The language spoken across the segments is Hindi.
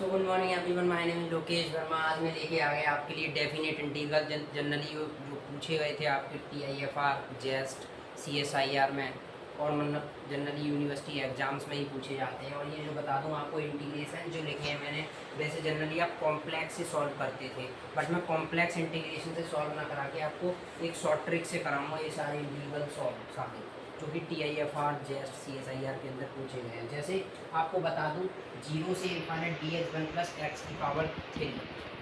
So good morning everyone, my name is Lokesh Verma. आज मैं लेके आ गया आपके लिए डेफिनेट इंटीग्रल। जनरली जो पूछे गए थे आपके TIFR, जेस्ट, CSIR में और जनरली यूनिवर्सिटी एग्जाम्स में ही पूछे जाते हैं। और ये जो बता दूं आपको, इंटीग्रेशन जो लिखे हैं मैंने, वैसे जनरली आप कॉम्प्लेक्स से सॉल्व करते थे, बट मैं कॉम्प्लेक्स इंटीग्रेशन से सॉल्व ना करा के आपको एक शॉर्ट ट्रिक से कराऊंगा ये सारे इंटीग्रल सॉल्व सारे, जो कि TIFR, जेस्ट, CSIR के अंदर पूछे गए हैं। जैसे आपको बता दूं, 0 से इन्फाइनाइट dx1 प्लस एक्स की पावर 3।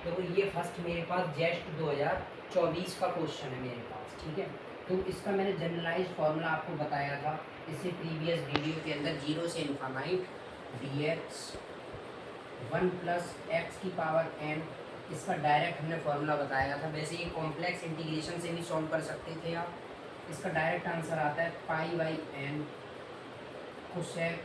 तो ये फर्स्ट मेरे पास जेस्ट 2024 का क्वेश्चन है मेरे पास, ठीक है। तो इसका मैंने जनरलाइज फार्मूला आपको बताया था इससे प्रीवियस वीडियो के अंदर। 0 से इन्फाइनाइट dx1 प्लस एक्स की पावर n, इसका डायरेक्ट हमने फार्मूला बताया था। वैसे ये कॉम्प्लेक्स इंटीग्रेशन से भी सॉल्व कर सकते थे आप। इसका डायरेक्ट आंसर आता है pi by n cosec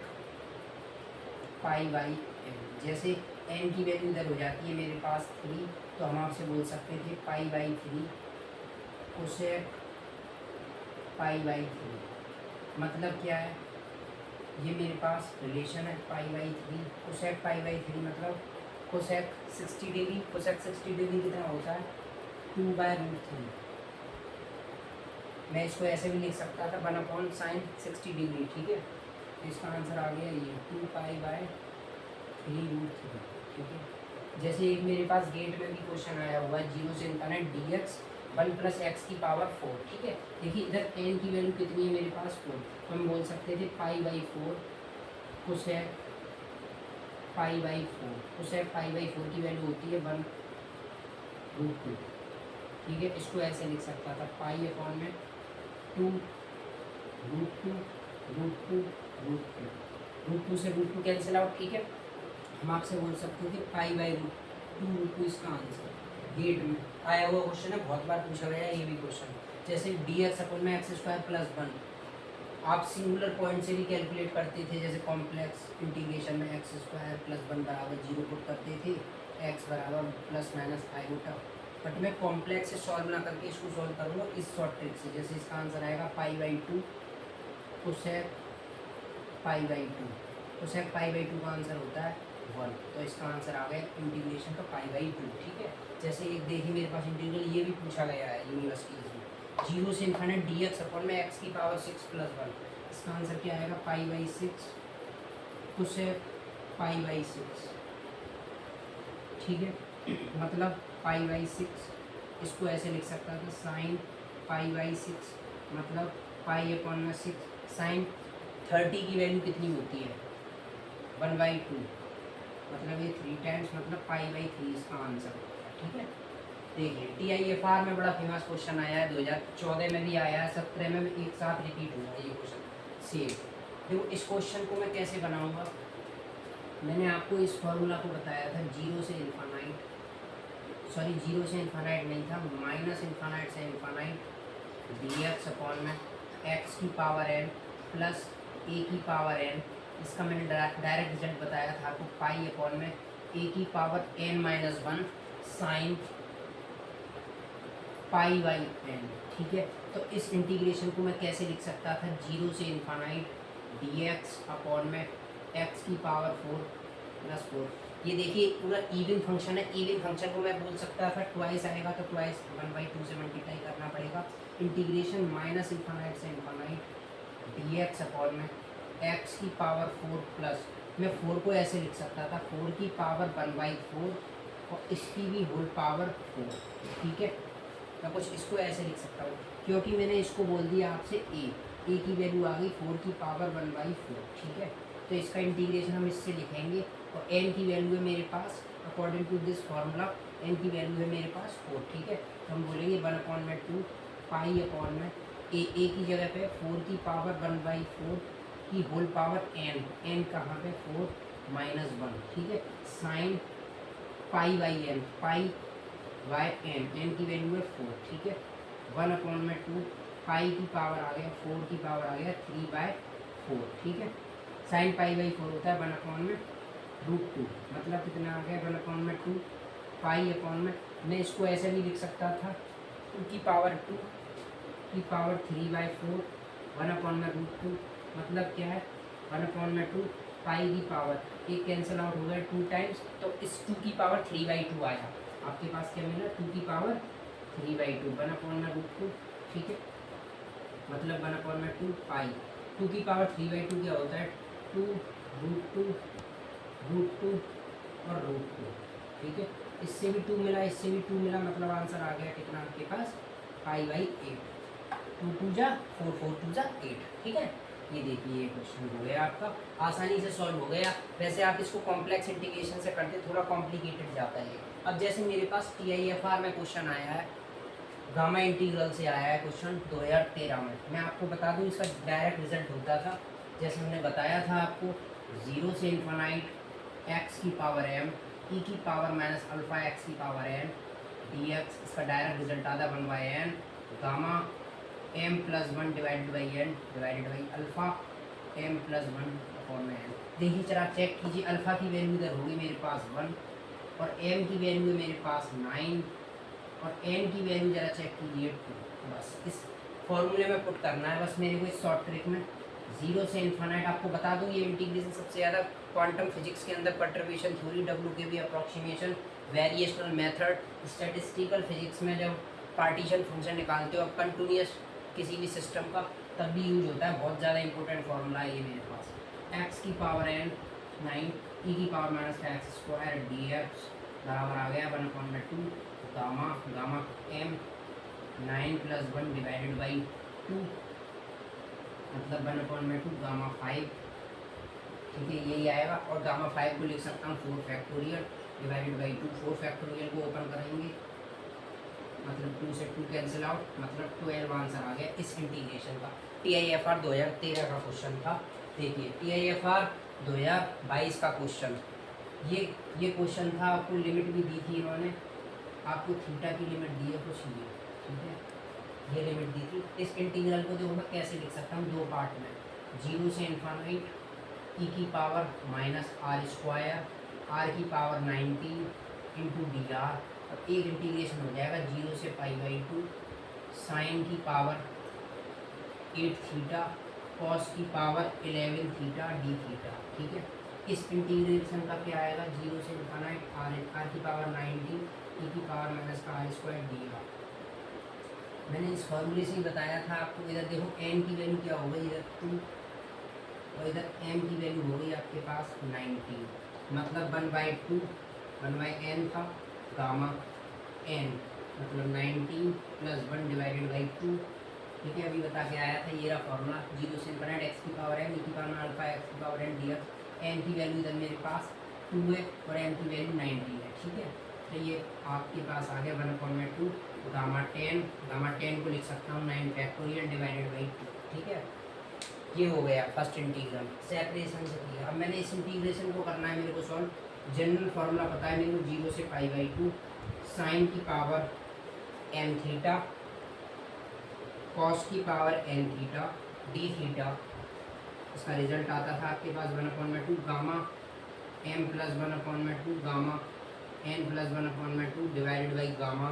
pi by n। जैसे n की वैल्यू इधर हो जाती है मेरे पास 3, तो हम आपसे बोल सकते थे pi by 3 cosec pi by 3। मतलब क्या है, ये मेरे पास रिलेशन है pi by 3 cosec pi by 3, मतलब कोसेक 60 डिग्री। कोसेक 60 डिग्री कितना होता है, 2/√3। मैं इसको ऐसे भी लिख सकता था 1/sin 60 डिग्री, ठीक है। तो इसका आंसर आ गया ये 2π/3√3, ठीक है। जैसे एक मेरे पास गेट में भी क्वेश्चन आया हुआ है, 0 से इन्फाइनाइट dx1 प्लस एक्स की पावर 4, ठीक है। देखिए इधर n की वैल्यू कितनी है मेरे पास 4, तो हम बोल सकते थे पाई/4 कोसेक पाई/4। कोसेक पाई/4 की वैल्यू होती है 1√2, ठीक है। इसको ऐसे लिख सकता था पाई/2√2√2√2 से √2 कैंसिल आउट, ठीक है। हम आपसे बोल सकते थे पाई/2√2। इसका आंसर गेट में आया हुआ क्वेश्चन है, बहुत बार पूछा गया है ये भी क्वेश्चन। जैसे dx/x² + 1 आप सिंगुलर पॉइंट से भी कैलकुलेट करते थे। जैसे कॉम्प्लेक्स इंटीग्रेशन में x² + 1 बराबर 0 पुट करते थे, x बराबर ±i। बट मैं कॉम्प्लेक्स से सॉल्व ना करके इसको सॉल्व करूँगा इस शॉर्ट ट्रिक से। जैसे इसका आंसर आएगा पाई/2 कोसेक पाई/2। कोसेक पाई/2 का आंसर होता है 1, तो इसका आंसर आ गया इंटीग्रेशन का पाई/2, ठीक है। जैसे एक देखिए मेरे पास इंटीग्रल ये भी पूछा गया है यूनिवर्सिटीज में, 0 से इन्फाइनाइट dx/x की पावर 6 + 1। इसका आंसर क्या आएगा पाई/6 कोसेक पाई/6, ठीक है। मतलब पाई/6, इसको ऐसे लिख सकता था साइन पाई/6, मतलब पाई/6। साइन 30 की वैल्यू कितनी होती है 1/2, मतलब ये 3 टाइम्स, मतलब पाई/3 इसका आंसर होता है, ठीक है। देखिए TIFR में बड़ा फेमस क्वेश्चन आया है, 2014 में भी आया है, 17 में भी एक साथ रिपीट हुआ है ये क्वेश्चन सेम। देखो इस क्वेश्चन को मैं कैसे बनाऊंगा, मैंने आपको इस फॉर्मूला को बताया था 0 से इन्फाइनाइट नहीं था, -∞ से इन्फाइनाइट dx/x की पावर n प्लस a की पावर n। इसका मैंने डायरेक्ट रिजल्ट बताया था आपको पाई/a की पावर n-1 साइन पाई/n, ठीक है। तो इस इंटीग्रेशन को मैं कैसे लिख सकता था, 0 से इन्फाइनाइट dx/x की पावर 4 + 4। ये देखिए पूरा इवन फंक्शन है। इवन फंक्शन को मैं बोल सकता था ट्वाइस आएगा तो ट्वाइस 1/2 से मल्टीप्लाई करना पड़ेगा। इंटीग्रेशन -∞ से इन्फाइनाइट dx/x की पावर 4 प्लस, मैं 4 को ऐसे लिख सकता था 4 की पावर 1/4 और इसकी भी होल पावर 4, ठीक है। मैं कुछ इसको ऐसे लिख सकता हूँ, क्योंकि मैंने इसको बोल दिया आपसे a की वैल्यू आ गई 4 की पावर 1/4, ठीक है। तो इसका इंटीग्रेशन हम इससे लिखेंगे और n की वैल्यू है मेरे पास, according to this formula n की वैल्यू है मेरे पास 4, ठीक है। तो हम बोलेंगे 1/2 पाई/a की जगह पे 4 की पावर 1/4 की होल पावर n कहाँ पे 4 - 1, ठीक है। साइन पाई/n, पाई/n, n की वैल्यू है 4, ठीक है। 1/2 पाई की पावर आ गया 4 की पावर आ गया 3/4, ठीक है। साइन पाई/4 होता है 1/√2, मतलब कितना आ गया 1/2 पाई/, मैं इसको ऐसे भी लिख सकता था 2 की पावर 3/4 1/√2, मतलब क्या है 1/2 पाई की पावर, एक कैंसिल आउट हो गया 2 टाइम्स, तो इस 2 की पावर 3/2 आया। आपके पास क्या मिला, 2 की पावर 3/2 वन अपॉन में √2, ठीक है, मतलब वन अपॉन में 2 पाई। 2 की पावर 3/2 क्या होता है, 2 √2 √2 और √2, ठीक है। इससे भी 2 मिला, इससे भी 2 मिला, मतलब आंसर आ गया कितना आपके पास, पाई/8। 2 2 जा 4, 4 2 जा 8, ठीक है। ये देखिए ये क्वेश्चन हो गया आपका, आसानी से सॉल्व हो गया। वैसे आप इसको कॉम्प्लेक्स इंटीग्रेशन से करते थोड़ा कॉम्प्लिकेटेड जाता है। अब जैसे मेरे पास TIFR में क्वेश्चन आया है, गामा इंटीग्रल से आया है क्वेश्चन 2013 में। मैं आपको बता दूं इसका डायरेक्ट रिजल्ट होता था, जैसे हमने बताया था आपको, 0 से इन्फानाइट x की पावर m e की पावर माइनस अल्फा x की पावर n dx, इसका डायरेक्ट रिजल्ट आता है 1/n gamma m plus 1 divided by n divided by alpha m plus 1 upon में n। देखिए जरा चेक कीजिए, अल्फा की वैल्यू इधर होगी मेरे पास 1 और m की वैल्यू है मेरे पास 9 और n की वैल्यू जरा चेक कीजिए 2। बस इस फॉर्मूले में पुट करना है बस मेरे को इस शॉर्ट ट्रिक में। 0 से इन्फानाइट, आपको बता दूं ये इंटीग्रेशन सबसे ज़्यादा क्वांटम फिजिक्स के अंदर perturbation theory, WKB approximation, variational method, statistical physics में जब पार्टीशन फंक्शन निकालते हो अब कंटिन्यूस किसी भी सिस्टम का, तब भी यूज होता है। बहुत ज़्यादा इंपॉर्टेंट फॉर्मूला है ये मेरे पास। x की पावर n 9 e की power minus x square dx बराबर आ गया 1/2 gamma gamma m 9 plus 1 divided by 2, मतलब 1/2 गामा 5, ठीक है, यही आएगा। और गामा 5 को लिख सकता हूँ 4 फैक्टोरियल डिवाइडेड बाई 2। 4 फैक्टोरियल को ओपन करेंगे, मतलब 2 से 2 कैंसिल आउट, मतलब 12 आंसर आ गया इस इंटीग्रेशन का। TIFR 2013 का क्वेश्चन था। देखिए TIFR 2022 का क्वेश्चन, ये क्वेश्चन था, आपको लिमिट भी दी थी इन्होंने, आपको थीटा की लिमिट दी है कुछ ये, ठीक है, ये लिमिट दी थी। इस इंटीग्रल को देखो मैं कैसे लिख सकता हूँ, दो पार्ट में, 0 से इन्फानाइट e की power minus r square r की पावर 19 इंटू dr, अब एक इंटीग्रेशन हो जाएगा 0 से पाई/2 साइन की पावर 8 थीटा कॉस की पावर 11 थीटा डी थीटा, ठीक है। इस इंटीग्रेशन का क्या आएगा, 0 से इन्फानाइट r की पावर 19 e की power minus r square dr। मैंने इस फॉर्मूले से ही बताया था आपको। इधर देखो n की वैल्यू क्या हो गई, इधर 2 और इधर m की वैल्यू हो गई आपके पास 19, मतलब 1/2 1/n था गामा n, मतलब 19 प्लस 1 डिवाइडेड बाई 2, ठीक है। अभी बता के आया था, ये रहा फॉर्मूला, 0 से इन्फानाइट x की पावर m e की पावर अल्फा x की पावर n dx। n की वैल्यू इधर मेरे पास 2 है और m की वैल्यू 19 है, ठीक है। तो ये आपके पास आ गया 1/2 गामा 10 को लिख सकता हूँ 9 फैक्टोरियल डिवाइडेड बाई 2, ठीक है। ये हो गया फर्स्ट इंटीग्रल, सेपरेशन से किया। अब मैंने इस इंटीग्रेशन को करना है मेरे को सॉल्व। जनरल फार्मूला पता है मेरे को, 0 से पाई/2 साइन की पावर m थीटा कॉस की power n theta D theta, इसका रिजल्ट आता था आपके पास 1/2 gamma m plus 1/2 gamma n plus 1/2 divided by gamma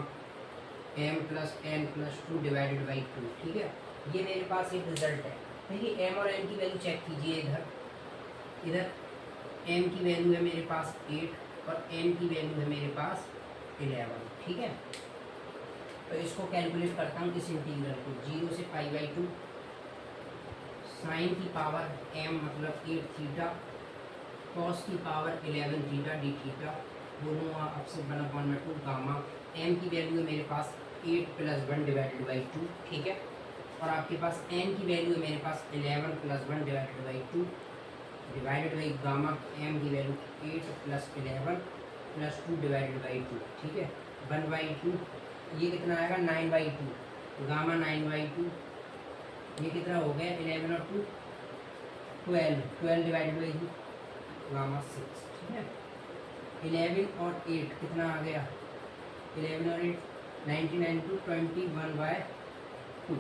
m plus n plus 2 divided by 2, ठीक है। ये मेरे पास एक रिजल्ट है। देखिए m और n की वैल्यू चेक कीजिए, इधर m की वैल्यू है मेरे पास 8 और n की वैल्यू है मेरे पास 11, ठीक है। तो इसको कैलकुलेट करता हूँ इस इंटीग्रल को, 0 से पाई/2 साइन की पावर m मतलब 8 थीटा कॉस की पावर 11 थीटा डी थीटा, दोनों आपसे 1/2 गामा m की वैल्यू है मेरे पास 8 प्लस 1 डिवाइडेड बाई 2, ठीक है। और आपके पास n की वैल्यू है मेरे पास 11 plus 1 divided by 2 divided by gamma m की value 8 plus 11 plus 2 divided by 2, ठीक है। 1/2 ये कितना आएगा 9/2 गामा 9/2, ये कितना हो गया 11 और 2 12 डिवाइडेड बाई 2 गामा 6, ठीक है। 11 और 8 कितना आ गया, 11 और 8 99 टू 21/2,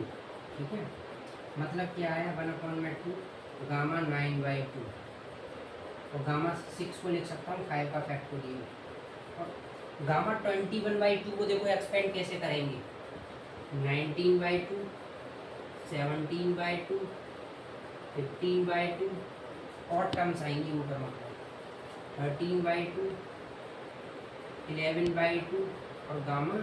ठीक है। मतलब क्या आया 1/2 गामा 9/2 और गामा 6 को लिख सकता हूँ 5 का फैक्टोरियल। और गामा 21/2 को देखो एक्सपेंड कैसे करेंगे, 19/2 17/2 15/2 और टर्म्स आएंगी ऊपर मतलब 13/2, 11/2 और गामा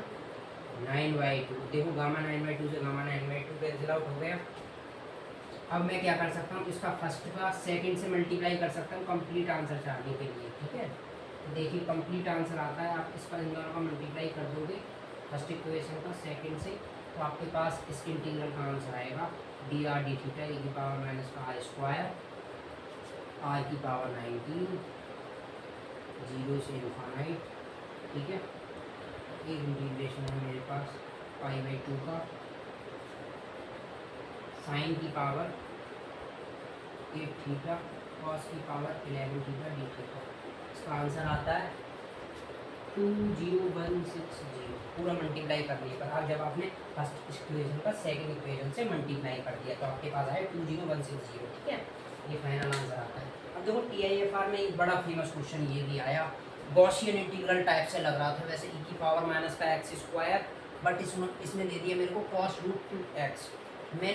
9/2। देखो गामा 9/2 से गामा 9/2 कैंसिल आउट हो गया। अब मैं क्या कर सकता हूँ, इसका फर्स्ट का सेकंड से मल्टीप्लाई कर सकता हूँ कंप्लीट आंसर चाहने के लिए। ठीक है, तो देखिए कंप्लीट आंसर आता है, आप इसका इन दोनों का मल्टीप्लाई कर दोगे फर्स्ट इक्वेशन का सेकंड से, तो आपके पास इसके इंटीग्रल का आंसर आएगा dr d थीटा e की पावर माइनस का r स्क्वायर r की पावर 19 0 से इन्फानाइट। ठीक है, एक इंटीग्रेशन है मेरे पास π/2 का साइन की पावर 8 थीटा कॉस की पावर 11 थीटा डी थीटा। इसका आंसर आता है 20160 पूरा मल्टीप्लाई करने पर। अब जब आपने फर्स्ट इक्वेशन का सेकंड इक्वेशन से मल्टीप्लाई कर दिया तो आपके पास आया 20160। ठीक है, ये फाइनल आंसर आता है। अब देखो TIFR में एक बड़ा फेमस क्वेश्चन ये भी आया, गॉसियन इंटीग्रल टाइप से लग रहा था वैसे, e की पावर माइनस का x स्क्वायर, बट इसमें दे दिया मेरे को cos √2x। मैं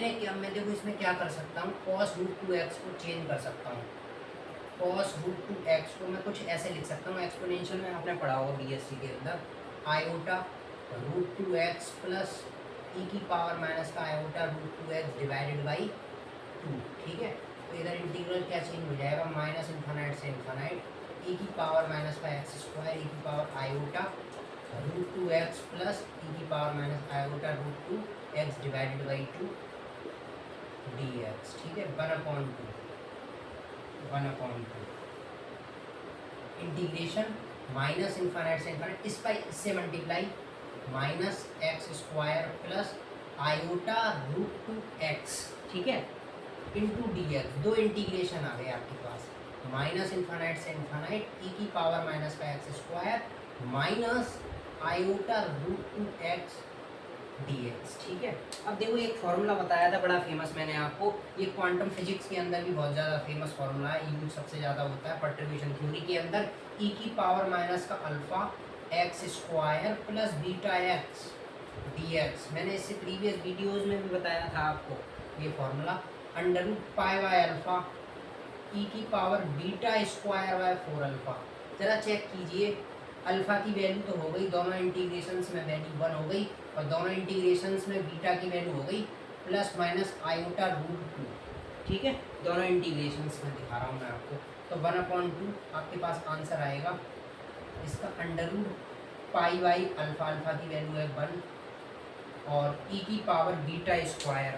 देखो इसमें क्या कर सकता हूँ, cos √2x को चेंज कर सकता हूँ। cos √2x को मैं कुछ ऐसे लिख सकता हूँ, एक्सपोनेंशियल में आपने पढ़ा होगा BSc के अंदर, आयोटा √2x प्लस e की पावर माइनस का आयोटा √2x डिवाइडेड बाई 2। ठीक है, तो इधर इंटीग्रल क्या चेंज हो जाएगा, माइनस इन्फानाइट से इन्फानाइट e की पावर माइनस का x स्क्वायर e की power iota √2x plus e की power minus iota √2x divided by 2 dx। ठीक है, 1/2 इंटीग्रेशन माइनस इन्फानाइट से इन्फानाइट, इस पर इससे multiply minus x square plus iota √2x। ठीक है, इंटू dx। दो इंटीग्रेशन आ गए आपके पास, माइनस इन्फानाइट से इन्फानाइट e की पावर माइनस का x square minus iota √2x dx। ठीक है, अब देखो एक फॉर्मूला बताया था बड़ा फेमस मैंने आपको, ये क्वांटम फिजिक्स के अंदर भी बहुत ज़्यादा फेमस फॉर्मूला है, यूज सबसे ज़्यादा होता है परटर्बेशन थ्योरी के अंदर, e की पावर माइनस का alpha x square plus beta x dx। मैंने इससे प्रीवियस वीडियोज़ में भी बताया था आपको ये फॉर्मूला, √π/अल्फा e की power beta square by 4 alpha. ज़रा चेक कीजिए, अल्फ़ा की वैल्यू तो हो गई, दोनों इंटीग्रेशंस में वैल्यू 1 हो गई, और दोनों इंटीग्रेशंस में बीटा की वैल्यू हो गई प्लस माइनस आयोटा √2। ठीक है, दोनों इंटीग्रेशंस में दिखा रहा हूँ मैं आपको, तो 1/2 आपके पास आंसर आएगा इसका √π/अल्फ़ा, अल्फ़ा की वैल्यू है 1, और e की पावर बीटा स्क्वायर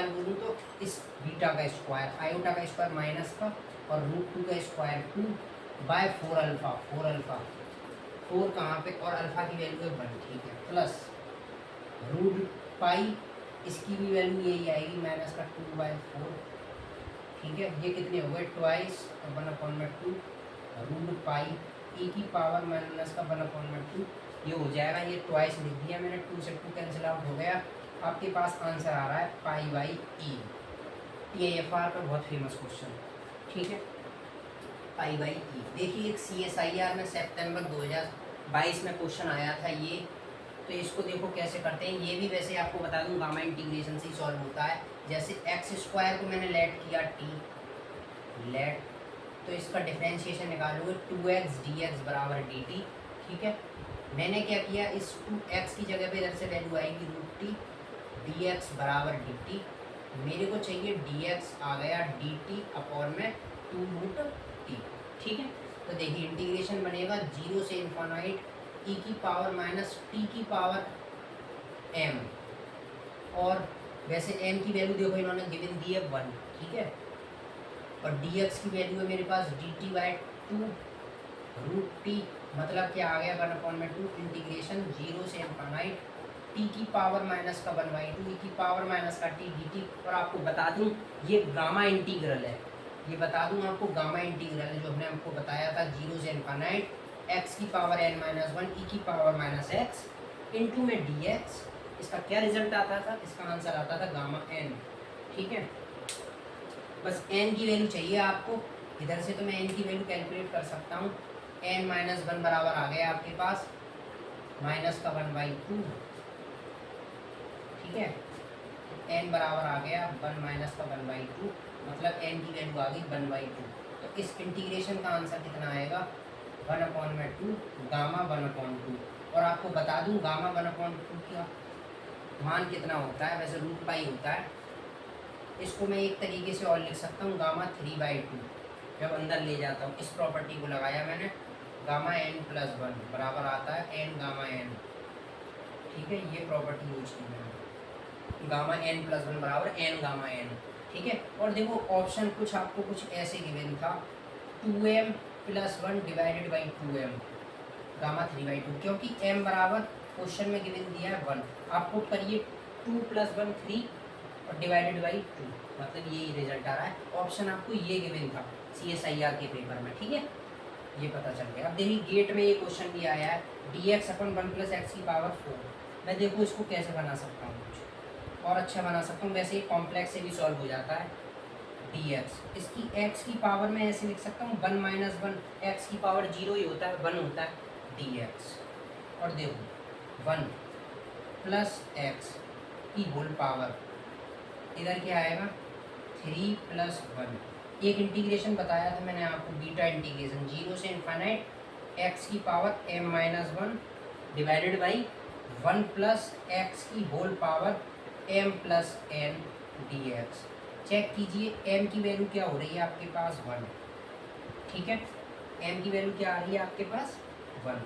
बोलूँ तो इस बीटा का स्क्वायर, आयोटा का स्क्वायर माइनस का और √2 का स्क्वायर 2/4 अल्फ़ा, 4 कहाँ पे, और अल्फ़ा की वैल्यू है 1। ठीक है, प्लस √π, इसकी भी वैल्यू यही आएगी माइनस का 2/4। ठीक है, ये कितने हो गए, ट्वाइस 1/2 √π e की पावर माइनस का 1/2, ये हो जाएगा, ये ट्वाइस लिख दिया मैंने, 2 से 2 कैंसिल आउट हो गया। आपके पास आंसर आ रहा है π/e। TIFR का बहुत फेमस क्वेश्चन। ठीक है, π/e। देखिए एक CSIR में सितंबर 2022 में क्वेश्चन आया था ये, तो इसको देखो कैसे करते हैं। ये भी वैसे आपको बता दूं गामा इंटीग्रेशन से ही सॉल्व होता है। जैसे एक्स स्क्वायर को मैंने लेट किया t लेट, तो इसका डिफरेंशिएशन निकालोगे 2x dx बराबर dt। ठीक है, मैंने क्या किया, इस 2x की जगह पे इधर से वैल्यू आएगी √t, dx बराबर dt। मेरे को चाहिए dx आ गया dt अपॉन में 2√t। ठीक है, तो देखिए इंटीग्रेशन बनेगा 0 से इन्फानाइट e की पावर माइनस t की पावर m, और वैसे m की वैल्यू देखो इन्होंने गिवन दी है 1। ठीक है, और dx की वैल्यू है मेरे पास dt/2√t, मतलब क्या आ गया 1/2 इंटीग्रेशन 0 से इन्फानाइट t की पावर माइनस का 1/2 e की पावर माइनस का t dt। और आपको बता दूं ये गामा इंटीग्रल है, ये बता दूं आपको गामा इंटीग्रल है जो हमने आपको बताया था 0 से इन्फानाइट x की पावर n-1 e की पावर माइनस x इंटू में dx। इसका क्या रिजल्ट आता था, इसका आंसर आता था गामा n। ठीक है, बस n की वैल्यू चाहिए आपको, इधर से तो मैं n की वैल्यू कैलकुलेट कर सकता हूँ। n-1 बराबर आ गया आपके पास माइनस का 1/2। ठीक है, n बराबर आ गया 1 माइनस का 1/2, मतलब n की वैल्यू आ गई 1/2। तो इस इंटीग्रेशन का आंसर कितना आएगा 1/2 गामा 1/2। और आपको बता दूं गामा 1/2 का मान कितना होता है, वैसे √π होता है। इसको मैं एक तरीके से और लिख सकता हूँ गामा 3/2। जब अंदर ले जाता हूँ इस प्रॉपर्टी को लगाया मैंने, गामा n+1 बराबर आता है n गामा n। ठीक है, ये प्रॉपर्टी यूज की मैंने, गामा n+1 बराबर n गामा n। ठीक है, और देखो ऑप्शन कुछ आपको कुछ ऐसे गिवन था 2m+1 divided by 2m gamma 3/2, क्योंकि m बराबर क्वेश्चन में गिवन दिया है 1, आप पुट करिए 2 + 1 3 और डिवाइडेड बाई 2, मतलब यही रिजल्ट आ रहा है। ऑप्शन आपको ये गिवन था CSIR के पेपर में। ठीक है, ये पता चल गया। अब देखिए गेट में ये क्वेश्चन भी आया है dx/1 + x⁴। मैं देखो इसको कैसे बना सकता हूँ, कुछ और अच्छा बना सकता हूँ। वैसे कॉम्प्लेक्स से भी सॉल्व हो जाता है। dx इसकी x की पावर में ऐसे लिख सकता हूँ 1 - 1, x की पावर 0 ही होता है, 1 होता है dx। और देखो 1 + x की होल पावर, इधर क्या आएगा 3 + 1। एक इंटीग्रेशन बताया था मैंने आपको, बीटा इंटीग्रेशन 0 से इनफाइनाइट x की power m - 1 divided by 1 + x की whole power m + n dx। Check कीजिए m की वैल्यू क्या हो रही है आपके पास 1। ठीक है, m की वैल्यू क्या आ रही है आपके पास 1,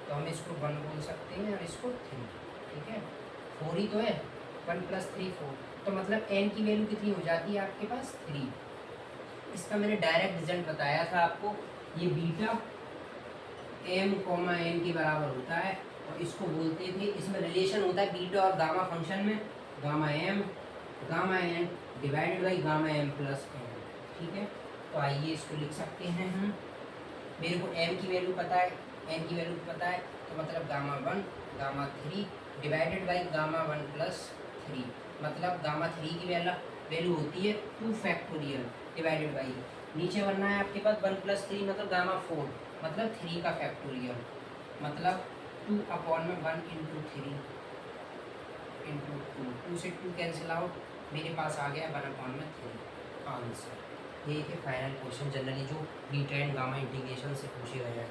तो हम इसको 1 बोल सकते हैं और इसको 3। ठीक है, 4 ही तो है, 1 + 3 4, तो मतलब n की वैल्यू कितनी हो जाती है आपके पास 3। इसका मैंने डायरेक्ट रिजल्ट बताया था आपको, ये बीटा m, n के बराबर होता है, और इसको बोलते थे, इसमें रिलेशन होता है बीटा और गामा फंक्शन में, gamma m gamma n divided by gamma m + n। ठीक है, तो आइए इसको लिख सकते हैं हम। मेरे को m की वैल्यू पता है, n की वैल्यू पता है, तो मतलब gamma 1 gamma 3 divided by gamma 1 + 3, मतलब गामा 3 की वैल्यू होती है 2 फैक्टोरियल डिवाइडेड बाई, नीचे बनना है आपके पास 1 + 3 मतलब गामा 4, मतलब 3 का फैक्टोरियल, मतलब 2/1 × 3 × 2, 2 से 2 कैंसिल आउट, मेरे पास आ गया 1/3 आंसर। ये थे फाइनल क्वेश्चन जनरली जो बीटा एंड गामा इंटीग्रेशन से पूछे गए हैं।